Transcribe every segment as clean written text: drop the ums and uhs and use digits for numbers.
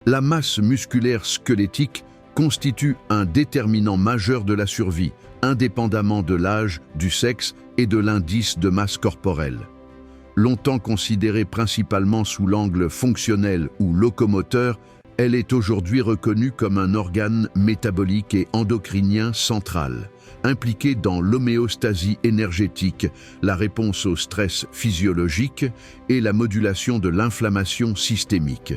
La masse musculaire squelettique constitue un déterminant majeur de la survie, indépendamment de l'âge, du sexe et de l'indice de masse corporelle. Longtemps considérée principalement sous l'angle fonctionnel ou locomoteur, elle est aujourd'hui reconnue comme un organe métabolique et endocrinien central, impliqué dans l'homéostasie énergétique, la réponse au stress physiologique et la modulation de l'inflammation systémique.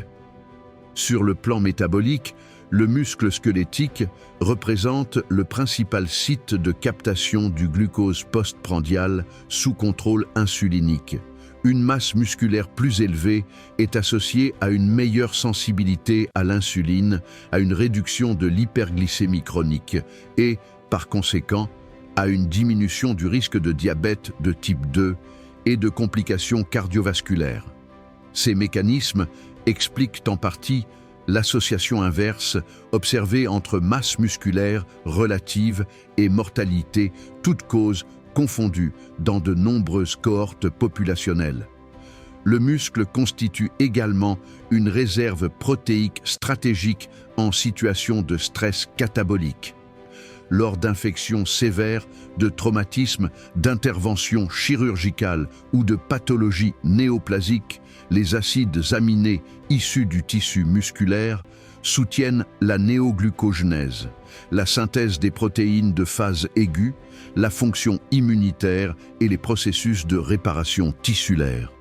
Sur le plan métabolique, le muscle squelettique représente le principal site de captation du glucose postprandial sous contrôle insulinique. Une masse musculaire plus élevée est associée à une meilleure sensibilité à l'insuline, à une réduction de l'hyperglycémie chronique et, par conséquent, à une diminution du risque de diabète de type 2 et de complications cardiovasculaires. Ces mécanismes expliquent en partie l'association inverse observée entre masse musculaire relative et mortalité, toutes causes confondues dans de nombreuses cohortes populationnelles. Le muscle constitue également une réserve protéique stratégique en situation de stress catabolique. Lors d'infections sévères, de traumatismes, d'interventions chirurgicales ou de pathologies néoplasiques, les acides aminés issus du tissu musculaire soutiennent la néoglucogenèse, la synthèse des protéines de phase aiguë, la fonction immunitaire et les processus de réparation tissulaire.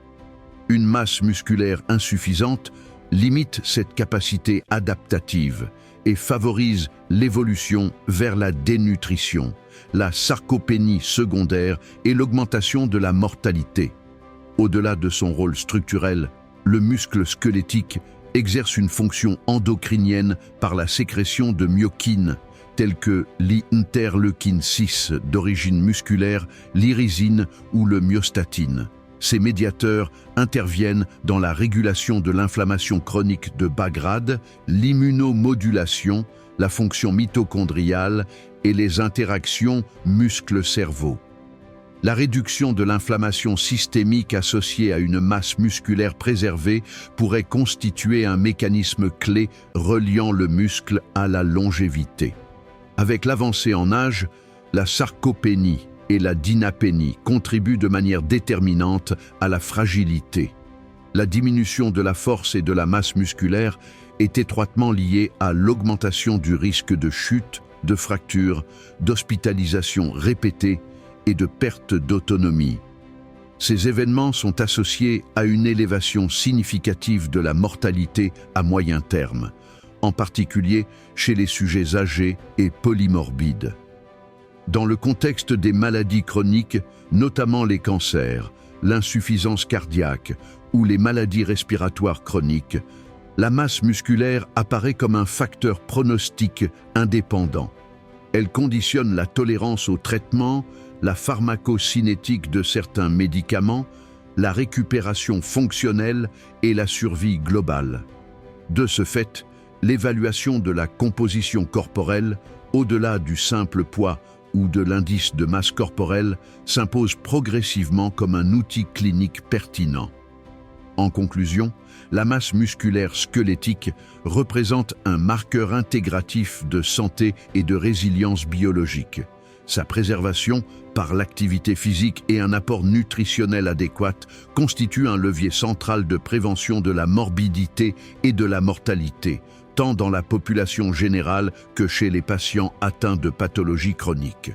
Une masse musculaire insuffisante limite cette capacité adaptative et favorise l'évolution vers la dénutrition, la sarcopénie secondaire et l'augmentation de la mortalité. Au-delà de son rôle structurel, le muscle squelettique exerce une fonction endocrinienne par la sécrétion de myokines, telles que l'interleukine 6 d'origine musculaire, l'irisine ou le myostatine. Ces médiateurs interviennent dans la régulation de l'inflammation chronique de bas grade, l'immunomodulation, la fonction mitochondriale et les interactions muscle-cerveau. La réduction de l'inflammation systémique associée à une masse musculaire préservée pourrait constituer un mécanisme clé reliant le muscle à la longévité. Avec l'avancée en âge, la sarcopénie et la dynapénie contribuent de manière déterminante à la fragilité. La diminution de la force et de la masse musculaire est étroitement liée à l'augmentation du risque de chute, de fracture, d'hospitalisation répétée et de perte d'autonomie. Ces événements sont associés à une élévation significative de la mortalité à moyen terme, en particulier chez les sujets âgés et polymorbides. Dans le contexte des maladies chroniques, notamment les cancers, l'insuffisance cardiaque ou les maladies respiratoires chroniques, la masse musculaire apparaît comme un facteur pronostic indépendant. Elle conditionne la tolérance au traitement, la pharmacocinétique de certains médicaments, la récupération fonctionnelle et la survie globale. De ce fait, l'évaluation de la composition corporelle, au-delà du simple poids ou de l'indice de masse corporelle, s'impose progressivement comme un outil clinique pertinent. En conclusion, la masse musculaire squelettique représente un marqueur intégratif de santé et de résilience biologique. Sa préservation par l'activité physique et un apport nutritionnel adéquat constituent un levier central de prévention de la morbidité et de la mortalité, tant dans la population générale que chez les patients atteints de pathologies chroniques.